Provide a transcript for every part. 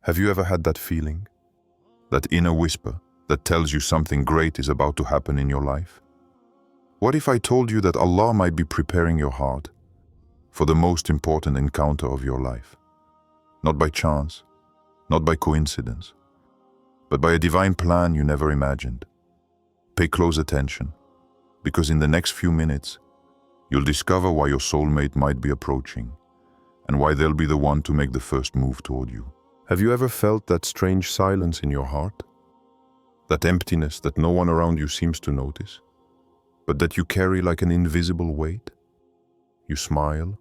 Have you ever had that feeling? That inner whisper that tells you something great is about to happen in your life? What if I told you that Allah might be preparing your heart for the most important encounter of your life? Not by chance, not by coincidence, but by a divine plan you never imagined. Pay close attention, because in the next few minutes, you'll discover why your soulmate might be approaching and why they'll be the one to make the first move toward you. Have you ever felt that strange silence in your heart? That emptiness that no one around you seems to notice, but that you carry like an invisible weight? You smile,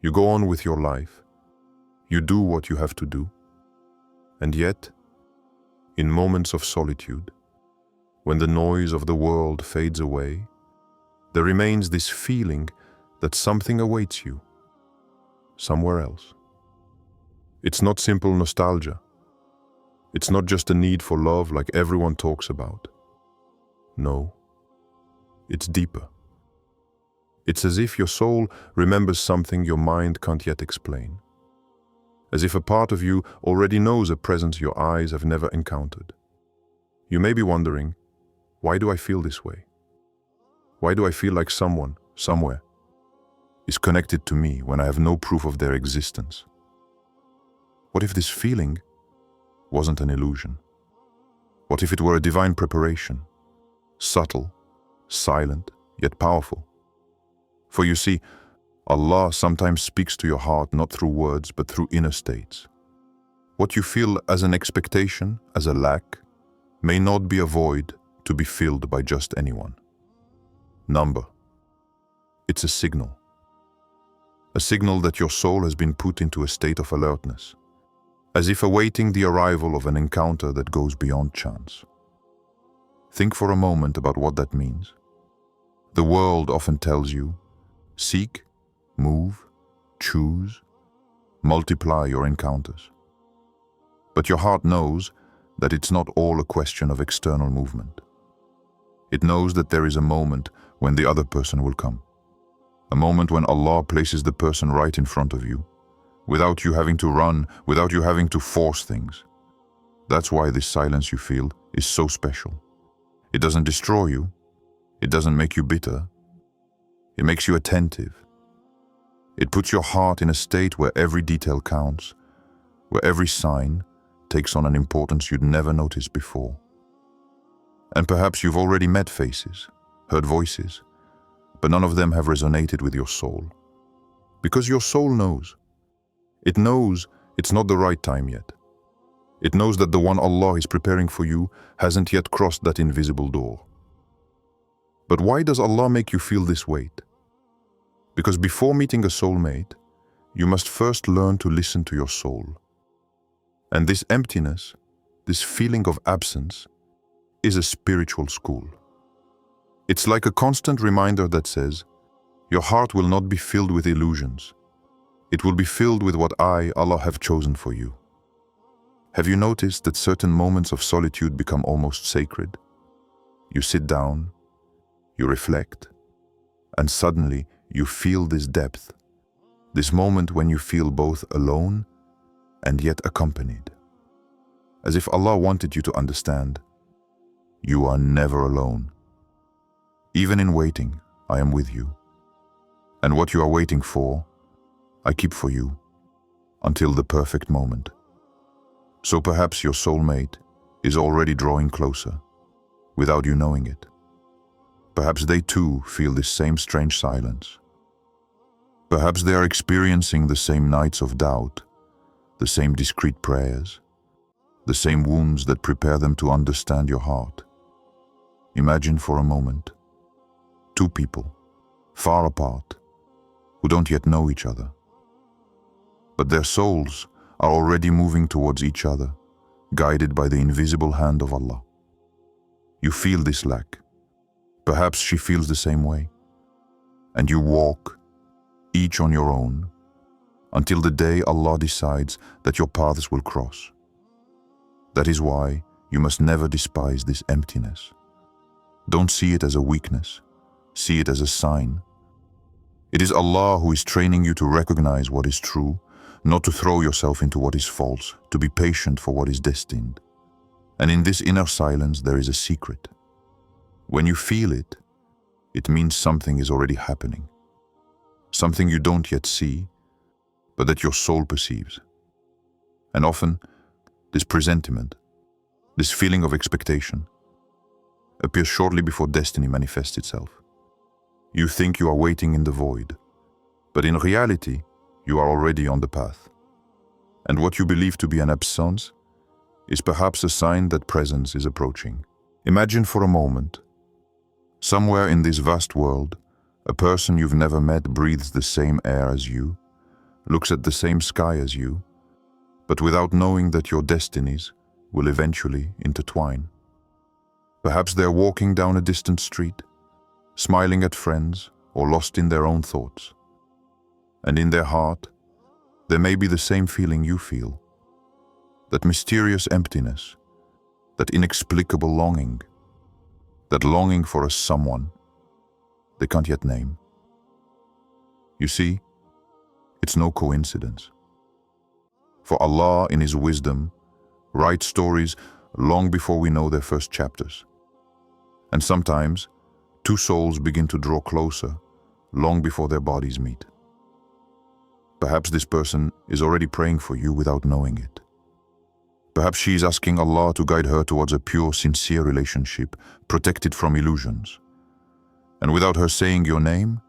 you go on with your life, you do what you have to do, and yet, in moments of solitude, when the noise of the world fades away, there remains this feeling that something awaits you, somewhere else. It's not simple nostalgia. It's not just a need for love like everyone talks about. No, it's deeper. It's as if your soul remembers something your mind can't yet explain. As if a part of you already knows a presence your eyes have never encountered. You may be wondering, why do I feel this way? Why do I feel like someone, somewhere, is connected to me when I have no proof of their existence? What if this feeling wasn't an illusion? What if it were a divine preparation, subtle, silent, yet powerful? For you see, Allah sometimes speaks to your heart not through words but through inner states. What you feel as an expectation, as a lack, may not be a void to be filled by just anyone. Number. It's a signal. A signal that your soul has been put into a state of alertness, as if awaiting the arrival of an encounter that goes beyond chance. Think for a moment about what that means. The world often tells you, seek, move, choose, multiply your encounters. But your heart knows that it's not all a question of external movement. It knows that there is a moment when the other person will come. A moment when Allah places the person right in front of you, without you having to run, without you having to force things. That's why this silence you feel is so special. It doesn't destroy you. It doesn't make you bitter. It makes you attentive. It puts your heart in a state where every detail counts, where every sign takes on an importance you'd never noticed before. And perhaps you've already met faces, heard voices, but none of them have resonated with your soul. Because your soul knows. It knows it's not the right time yet. It knows that the one Allah is preparing for you hasn't yet crossed that invisible door. But why does Allah make you feel this weight? Because before meeting a soulmate, you must first learn to listen to your soul. And this emptiness, this feeling of absence, is a spiritual school. It's like a constant reminder that says, your heart will not be filled with illusions. It will be filled with what I, Allah, have chosen for you. Have you noticed that certain moments of solitude become almost sacred? You sit down, you reflect, and suddenly you feel this depth, this moment when you feel both alone and yet accompanied. As if Allah wanted you to understand, you are never alone. Even in waiting, I am with you. And what you are waiting for, I keep for you, until the perfect moment. So perhaps your soulmate is already drawing closer, without you knowing it. Perhaps they too feel this same strange silence. Perhaps they are experiencing the same nights of doubt, the same discreet prayers, the same wounds that prepare them to understand your heart. Imagine for a moment, two people, far apart, who don't yet know each other. But their souls are already moving towards each other, guided by the invisible hand of Allah. You feel this lack. Perhaps she feels the same way. And you walk, each on your own, until the day Allah decides that your paths will cross. That is why you must never despise this emptiness. Don't see it as a weakness. See it as a sign. It is Allah who is training you to recognize what is true, not to throw yourself into what is false, to be patient for what is destined. And in this inner silence there is a secret. When you feel it, it means something is already happening. Something you don't yet see, but that your soul perceives. And often, this presentiment, this feeling of expectation, appears shortly before destiny manifests itself. You think you are waiting in the void, but in reality, you are already on the path. And what you believe to be an absence is perhaps a sign that presence is approaching. Imagine for a moment, somewhere in this vast world, a person you've never met breathes the same air as you, looks at the same sky as you, but without knowing that your destinies will eventually intertwine. Perhaps they're walking down a distant street, smiling at friends or lost in their own thoughts. And in their heart, there may be the same feeling you feel, that mysterious emptiness, that inexplicable longing, that longing for a someone they can't yet name. You see, it's no coincidence. For Allah, in His wisdom, writes stories long before we know their first chapters. And sometimes, two souls begin to draw closer long before their bodies meet. Perhaps this person is already praying for you without knowing it. Perhaps she is asking Allah to guide her towards a pure, sincere relationship, protected from illusions. And without her saying your name,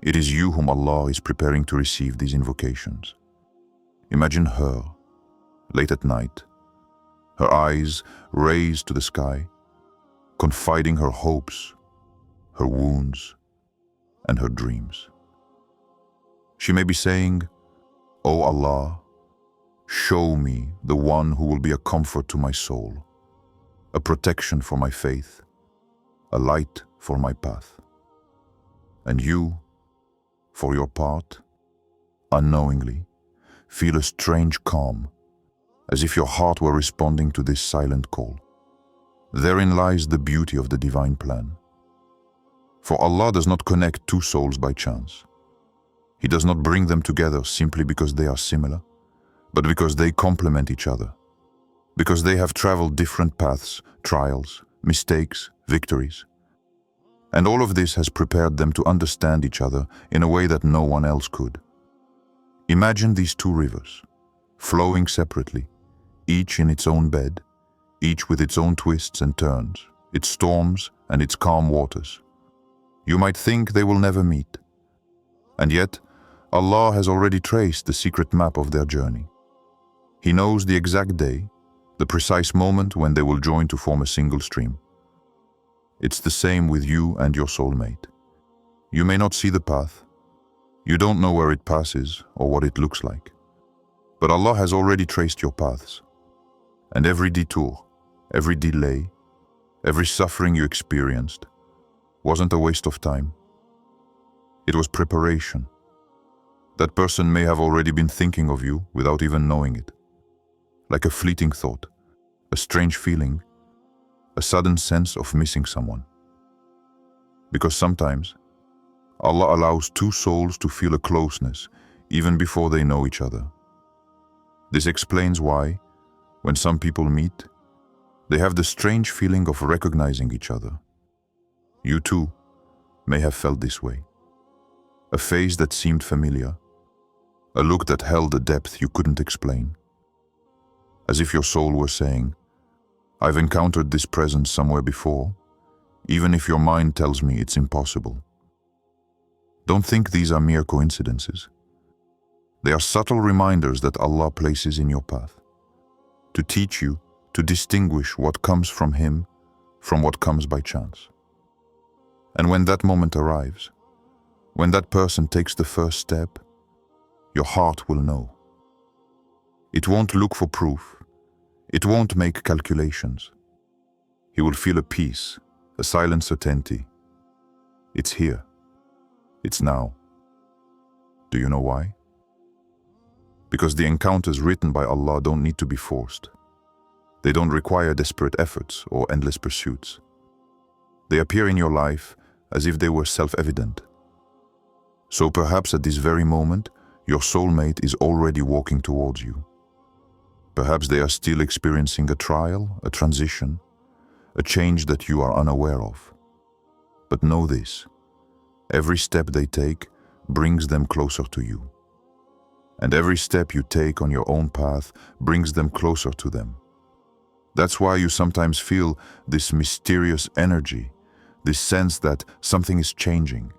it is you whom Allah is preparing to receive these invocations. Imagine her, late at night, her eyes raised to the sky, confiding her hopes, her wounds, and her dreams. She may be saying, "O Allah, show me the one who will be a comfort to my soul, a protection for my faith, a light for my path." And you, for your part, unknowingly, feel a strange calm, as if your heart were responding to this silent call. Therein lies the beauty of the divine plan. For Allah does not connect two souls by chance. He does not bring them together simply because they are similar, but because they complement each other, because they have traveled different paths, trials, mistakes, victories. And all of this has prepared them to understand each other in a way that no one else could. Imagine these two rivers, flowing separately, each in its own bed, each with its own twists and turns, its storms and its calm waters. You might think they will never meet. And yet, Allah has already traced the secret map of their journey. He knows the exact day, the precise moment when they will join to form a single stream. It's the same with you and your soulmate. You may not see the path. You don't know where it passes or what it looks like. But Allah has already traced your paths. And every detour, every delay, every suffering you experienced wasn't a waste of time. It was preparation. That person may have already been thinking of you without even knowing it. Like a fleeting thought, a strange feeling, a sudden sense of missing someone. Because sometimes, Allah allows two souls to feel a closeness even before they know each other. This explains why, when some people meet, they have the strange feeling of recognizing each other. You too may have felt this way. A face that seemed familiar, a look that held a depth you couldn't explain. As if your soul were saying, "I've encountered this presence somewhere before, even if your mind tells me it's impossible." Don't think these are mere coincidences. They are subtle reminders that Allah places in your path, to teach you to distinguish what comes from Him from what comes by chance. And when that moment arrives, when that person takes the first step, your heart will know. It won't look for proof. It won't make calculations. He will feel a peace, a silent certainty. It's here. It's now. Do you know why? Because the encounters written by Allah don't need to be forced. They don't require desperate efforts or endless pursuits. They appear in your life as if they were self-evident. So perhaps at this very moment, your soulmate is already walking towards you. Perhaps they are still experiencing a trial, a transition, a change that you are unaware of. But know this, every step they take brings them closer to you. And every step you take on your own path brings them closer to them. That's why you sometimes feel this mysterious energy, this sense that something is changing.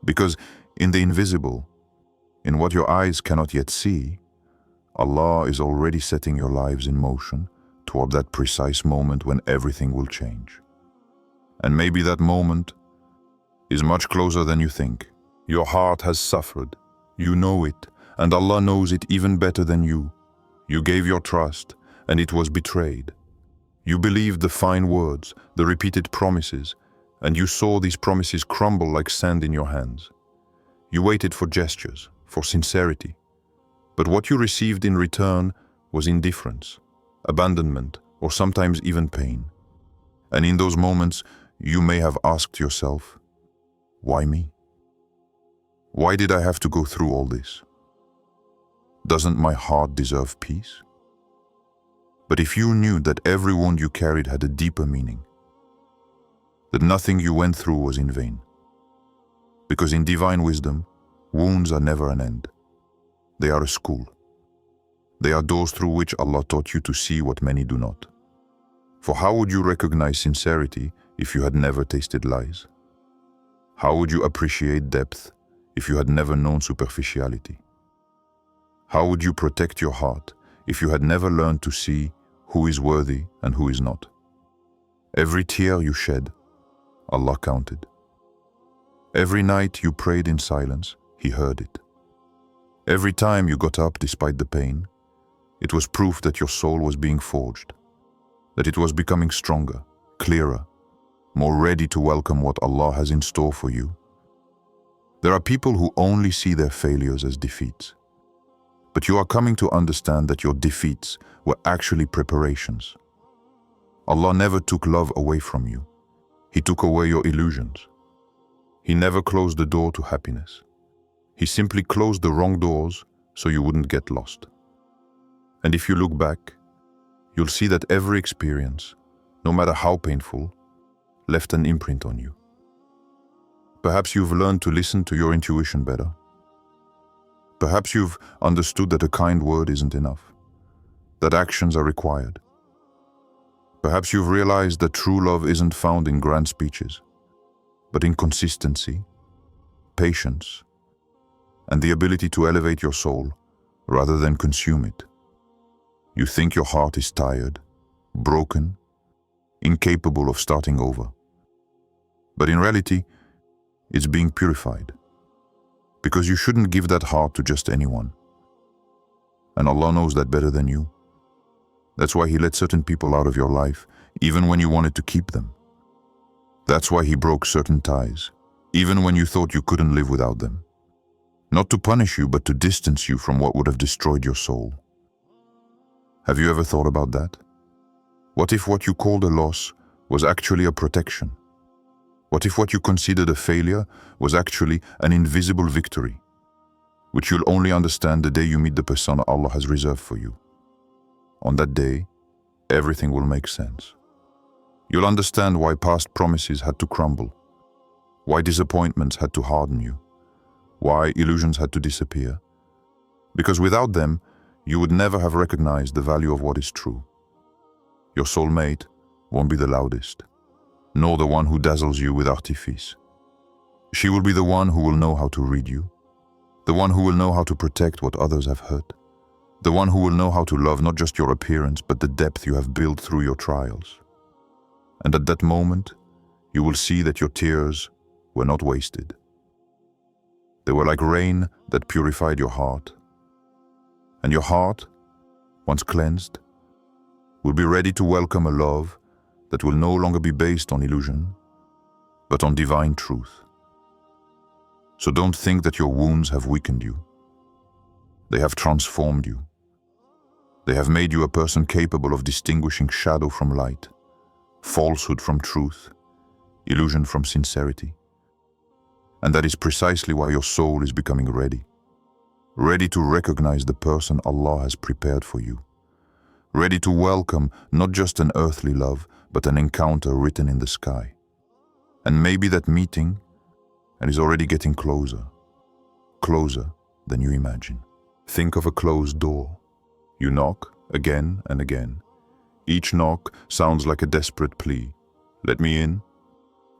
Because in the invisible, in what your eyes cannot yet see, Allah is already setting your lives in motion toward that precise moment when everything will change. And maybe that moment is much closer than you think. Your heart has suffered. You know it, and Allah knows it even better than you. You gave your trust, and it was betrayed. You believed the fine words, the repeated promises, and you saw these promises crumble like sand in your hands. You waited for gestures, for sincerity. But what you received in return was indifference, abandonment, or sometimes even pain. And in those moments, you may have asked yourself, why me? Why did I have to go through all this? Doesn't my heart deserve peace? But if you knew that every wound you carried had a deeper meaning, that nothing you went through was in vain. Because in divine wisdom, wounds are never an end. They are a school. They are doors through which Allah taught you to see what many do not. For how would you recognize sincerity if you had never tasted lies? How would you appreciate depth if you had never known superficiality? How would you protect your heart if you had never learned to see who is worthy and who is not? Every tear you shed, Allah counted. Every night you prayed in silence, He heard it. Every time you got up despite the pain, it was proof that your soul was being forged, that it was becoming stronger, clearer, more ready to welcome what Allah has in store for you. There are people who only see their failures as defeats. But you are coming to understand that your defeats were actually preparations. Allah never took love away from you. He took away your illusions. He never closed the door to happiness. He simply closed the wrong doors so you wouldn't get lost. And if you look back, you'll see that every experience, no matter how painful, left an imprint on you. Perhaps you've learned to listen to your intuition better. Perhaps you've understood that a kind word isn't enough, that actions are required. Perhaps you've realized that true love isn't found in grand speeches, but in consistency, patience, and the ability to elevate your soul rather than consume it. You think your heart is tired, broken, incapable of starting over. But in reality, it's being purified. Because you shouldn't give that heart to just anyone. And Allah knows that better than you. That's why He let certain people out of your life, even when you wanted to keep them. That's why He broke certain ties, even when you thought you couldn't live without them. Not to punish you, but to distance you from what would have destroyed your soul. Have you ever thought about that? What if what you called a loss was actually a protection? What if what you considered a failure was actually an invisible victory, which you'll only understand the day you meet the persona Allah has reserved for you? On that day, everything will make sense. You'll understand why past promises had to crumble, why disappointments had to harden you, why illusions had to disappear. Because without them, you would never have recognized the value of what is true. Your soulmate won't be the loudest, nor the one who dazzles you with artifice. She will be the one who will know how to read you, the one who will know how to protect what others have hurt, the one who will know how to love not just your appearance, but the depth you have built through your trials. And at that moment, you will see that your tears were not wasted. They were like rain that purified your heart. And your heart, once cleansed, will be ready to welcome a love that will no longer be based on illusion, but on divine truth. So don't think that your wounds have weakened you. They have transformed you. They have made you a person capable of distinguishing shadow from light, falsehood from truth, illusion from sincerity. And that is precisely why your soul is becoming ready. ready to recognize the person Allah has prepared for you, ready to welcome not just an earthly love, but an encounter written in the sky. And maybe that meeting is already getting closer, closer than you imagine. Think of a closed door. You knock again and again. Each knock sounds like a desperate plea. Let me in.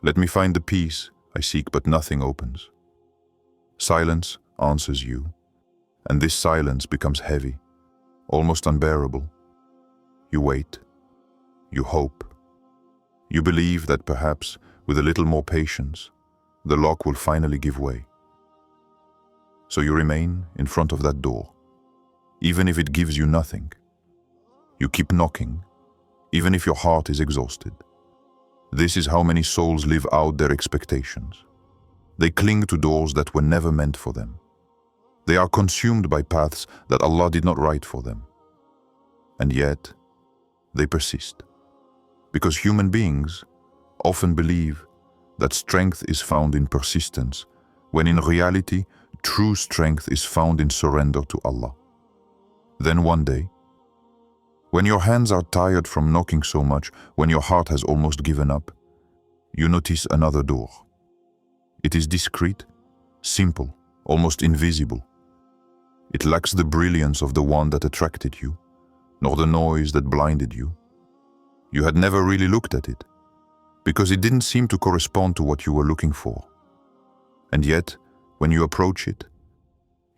Let me find the peace I seek, but nothing opens. Silence answers you, and this silence becomes heavy, almost unbearable. You wait. You hope. You believe that perhaps, with a little more patience, the lock will finally give way. So you remain in front of that door, even if it gives you nothing. You keep knocking, even if your heart is exhausted. This is how many souls live out their expectations. They cling to doors that were never meant for them. They are consumed by paths that Allah did not write for them. And yet, they persist. Because human beings often believe that strength is found in persistence, when in reality, true strength is found in surrender to Allah. Then one day, when your hands are tired from knocking so much, when your heart has almost given up, you notice another door. It is discreet, simple, almost invisible. It lacks the brilliance of the one that attracted you, nor the noise that blinded you. You had never really looked at it, because it didn't seem to correspond to what you were looking for. And yet, when you approach it,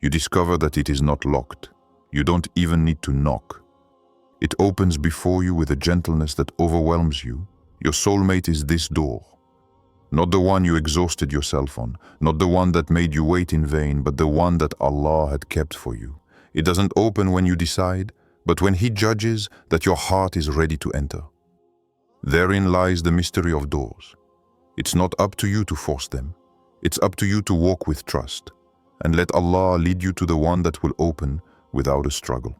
you discover that it is not locked. You don't even need to knock. It opens before you with a gentleness that overwhelms you. Your soulmate is this door. Not the one you exhausted yourself on, not the one that made you wait in vain, but the one that Allah had kept for you. It doesn't open when you decide, but when He judges that your heart is ready to enter. Therein lies the mystery of doors. It's not up to you to force them. It's up to you to walk with trust, and let Allah lead you to the one that will open without a struggle.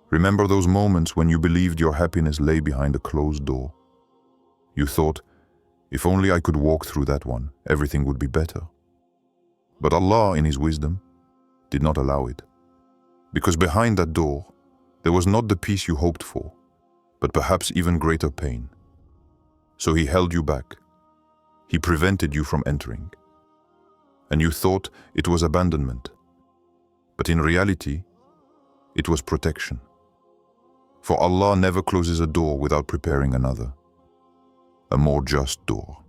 Remember those moments when you believed your happiness lay behind a closed door. You thought, if only I could walk through that one, everything would be better. But Allah, in His wisdom, did not allow it. Because behind that door, there was not the peace you hoped for, but perhaps even greater pain. So He held you back. He prevented you from entering. And you thought it was abandonment. But in reality, it was protection. For Allah never closes a door without preparing another. A more just door.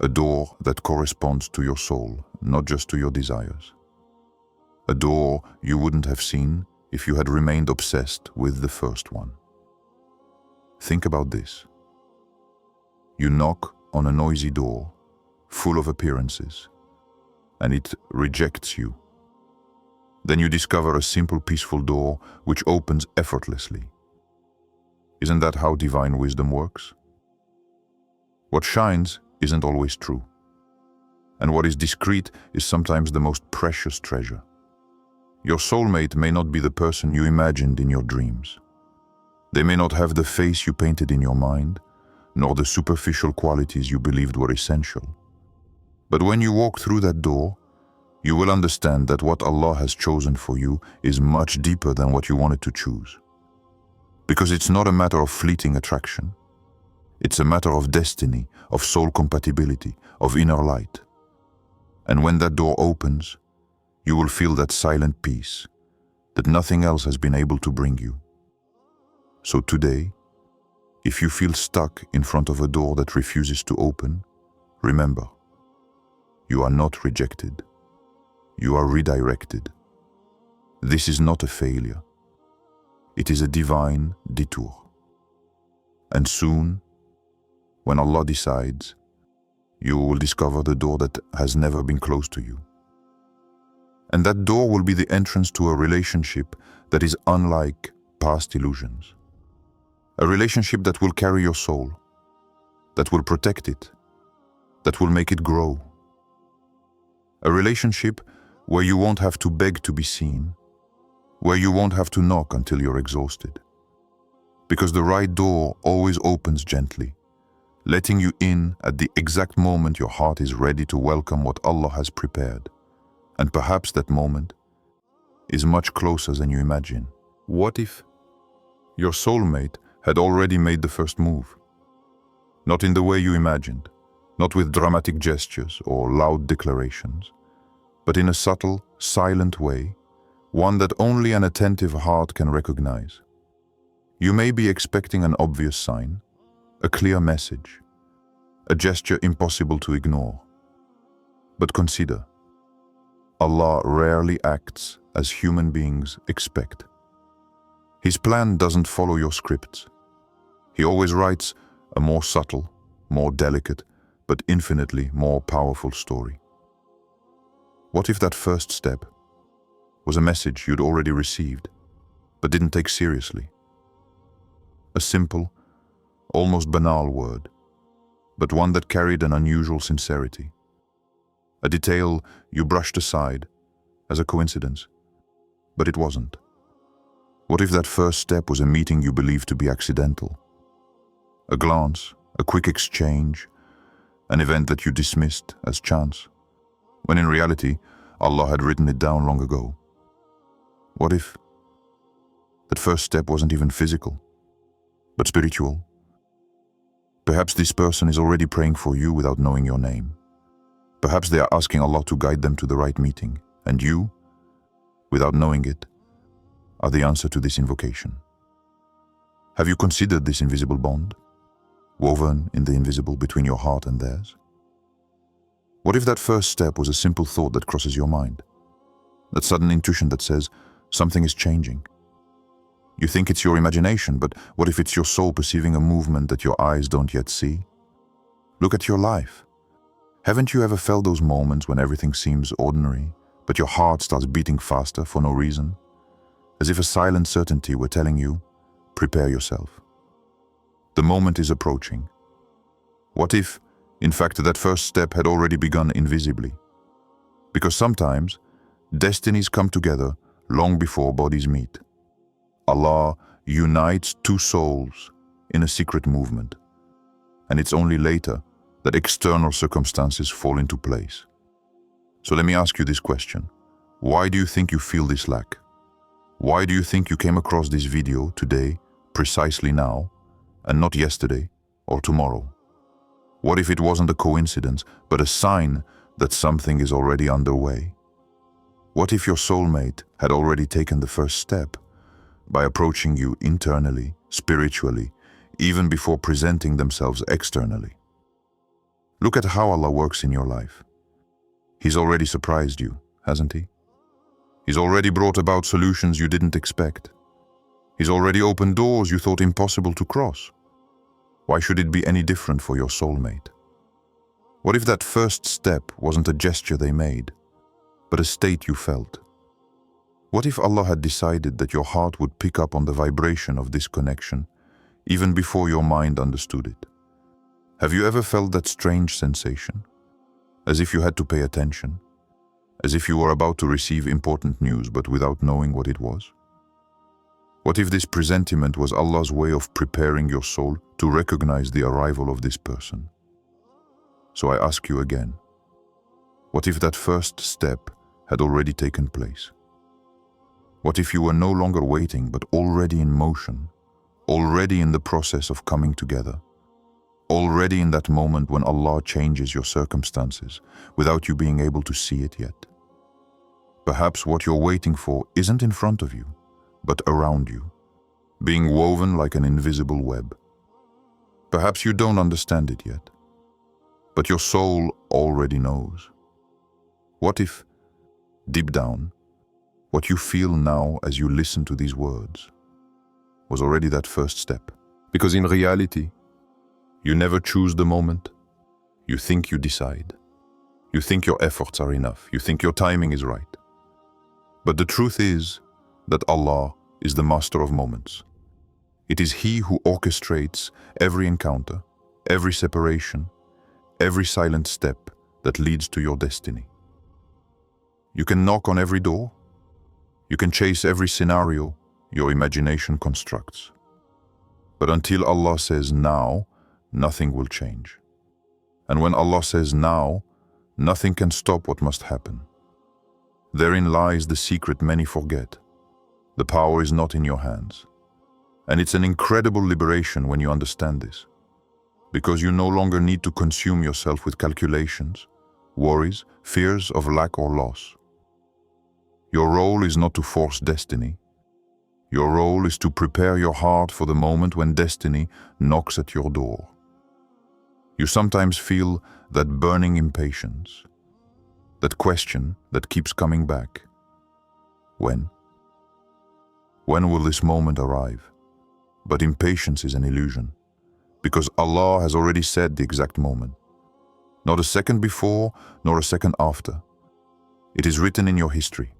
A door that corresponds to your soul, not just to your desires. A door you wouldn't have seen if you had remained obsessed with the first one. Think about this. You knock on a noisy door, full of appearances, and it rejects you. Then you discover a simple, peaceful door which opens effortlessly. Isn't that how divine wisdom works? What shines isn't always true, and what is discreet is sometimes the most precious treasure. Your soulmate may not be the person you imagined in your dreams. They may not have the face you painted in your mind, nor the superficial qualities you believed were essential. But when you walk through that door, you will understand that what Allah has chosen for you is much deeper than what you wanted to choose. Because it's not a matter of fleeting attraction. It's a matter of destiny, of soul compatibility, of inner light. And when that door opens, you will feel that silent peace that nothing else has been able to bring you. So today, if you feel stuck in front of a door that refuses to open, remember, you are not rejected. You are redirected. This is not a failure. It is a divine detour. And soon, when Allah decides, you will discover the door that has never been closed to you. And that door will be the entrance to a relationship that is unlike past illusions. A relationship that will carry your soul, that will protect it, that will make it grow. A relationship where you won't have to beg to be seen, where you won't have to knock until you're exhausted. Because the right door always opens gently, letting you in at the exact moment your heart is ready to welcome what Allah has prepared. And perhaps that moment is much closer than you imagine. What if your soulmate had already made the first move? Not in the way you imagined, not with dramatic gestures or loud declarations, but in a subtle, silent way, one that only an attentive heart can recognize. You may be expecting an obvious sign, a clear message, a gesture impossible to ignore. But consider, Allah rarely acts as human beings expect. His plan doesn't follow your scripts. He always writes a more subtle, more delicate, but infinitely more powerful story. What if that first step was a message you'd already received, but didn't take seriously? A simple, almost banal word, but one that carried an unusual sincerity. A detail you brushed aside as a coincidence, but it wasn't. What if that first step was a meeting you believed to be accidental? A glance, a quick exchange, an event that you dismissed as chance, when in reality, Allah had written it down long ago. What if that first step wasn't even physical, but spiritual? Perhaps this person is already praying for you without knowing your name. Perhaps they are asking Allah to guide them to the right meeting, and you, without knowing it, are the answer to this invocation. Have you considered this invisible bond, woven in the invisible between your heart and theirs? What if that first step was a simple thought that crosses your mind? That sudden intuition that says, something is changing. You think it's your imagination, but what if it's your soul perceiving a movement that your eyes don't yet see? Look at your life. Haven't you ever felt those moments when everything seems ordinary, but your heart starts beating faster for no reason? As if a silent certainty were telling you, prepare yourself. The moment is approaching. What if, in fact, that first step had already begun invisibly? Because sometimes, destinies come together long before bodies meet. Allah unites two souls in a secret movement, and it's only later that external circumstances fall into place. So let me ask you this question. Why do you think you feel this lack? Why do you think you came across this video today, precisely now, and not yesterday or tomorrow? What if it wasn't a coincidence, but a sign that something is already underway? What if your soulmate had already taken the first step by approaching you internally, spiritually, even before presenting themselves externally? Look at how Allah works in your life. He's already surprised you, hasn't he? He's already brought about solutions you didn't expect. He's already opened doors you thought impossible to cross. Why should it be any different for your soulmate? What if that first step wasn't a gesture they made, but a state you felt? What if Allah had decided that your heart would pick up on the vibration of this connection, even before your mind understood it? Have you ever felt that strange sensation? As if you had to pay attention? As if you were about to receive important news, but without knowing what it was? What if this presentiment was Allah's way of preparing your soul to recognize the arrival of this person? So I ask you again, what if that first step had already taken place? What if you were no longer waiting, but already in motion, already in the process of coming together, already in that moment when Allah changes your circumstances without you being able to see it yet? Perhaps what you're waiting for isn't in front of you, but around you, being woven like an invisible web. Perhaps you don't understand it yet, but your soul already knows. What if, deep down, what you feel now as you listen to these words was already that first step? Because in reality, you never choose the moment. You think you decide. You think your efforts are enough. You think your timing is right. But the truth is that Allah is the master of moments. It is He who orchestrates every encounter, every separation, every silent step that leads to your destiny. You can knock on every door. You can chase every scenario your imagination constructs. But until Allah says now, nothing will change. And when Allah says now, nothing can stop what must happen. Therein lies the secret many forget. The power is not in your hands. And it's an incredible liberation when you understand this, because you no longer need to consume yourself with calculations, worries, fears of lack or loss. Your role is not to force destiny. Your role is to prepare your heart for the moment when destiny knocks at your door. You sometimes feel that burning impatience, that question that keeps coming back. When? When will this moment arrive? But impatience is an illusion, because Allah has already said the exact moment. Not a second before, nor a second after. It is written in your history,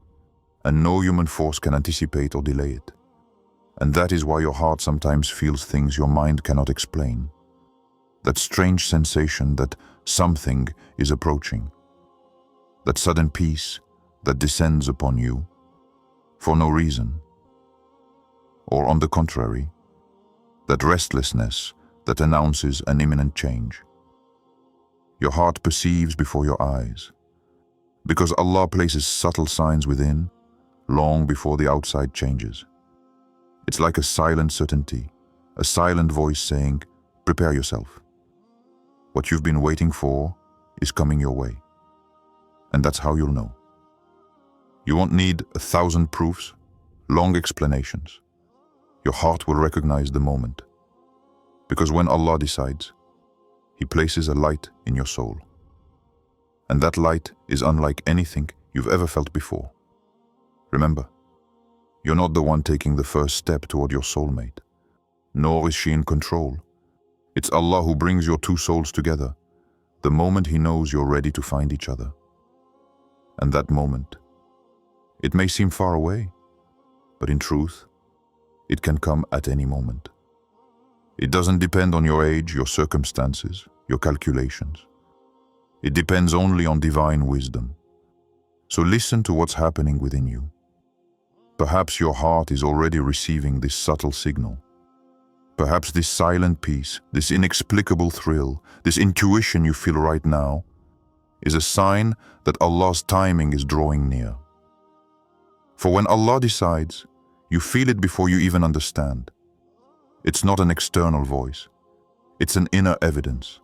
and no human force can anticipate or delay it. And that is why your heart sometimes feels things your mind cannot explain. That strange sensation that something is approaching. That sudden peace that descends upon you for no reason. Or on the contrary, that restlessness that announces an imminent change. Your heart perceives before your eyes, because Allah places subtle signs within long before the outside changes. It's like a silent certainty, a silent voice saying, prepare yourself. What you've been waiting for is coming your way. And that's how you'll know. You won't need 1,000 proofs, long explanations. Your heart will recognize the moment. Because when Allah decides, He places a light in your soul. And that light is unlike anything you've ever felt before. Remember, you're not the one taking the first step toward your soulmate, nor is she in control. It's Allah who brings your two souls together, the moment He knows you're ready to find each other. And that moment, it may seem far away, but in truth, it can come at any moment. It doesn't depend on your age, your circumstances, your calculations. It depends only on divine wisdom. So listen to what's happening within you. Perhaps your heart is already receiving this subtle signal. Perhaps this silent peace, this inexplicable thrill, this intuition you feel right now, is a sign that Allah's timing is drawing near. For when Allah decides, you feel it before you even understand. It's not an external voice. It's an inner evidence.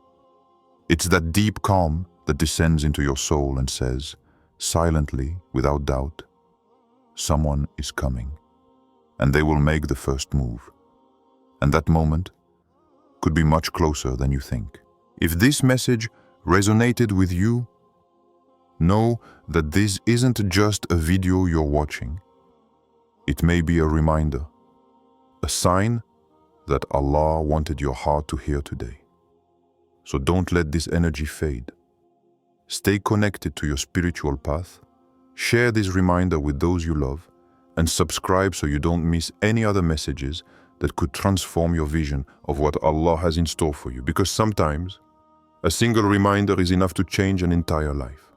It's that deep calm that descends into your soul and says, silently, without doubt, someone is coming, and they will make the first move. And that moment could be much closer than you think. If this message resonated with you, know that this isn't just a video you're watching. It may be a reminder, a sign that Allah wanted your heart to hear today. So don't let this energy fade. Stay connected to your spiritual path, share this reminder with those you love, and subscribe so you don't miss any other messages that could transform your vision of what Allah has in store for you. Because sometimes, a single reminder is enough to change an entire life.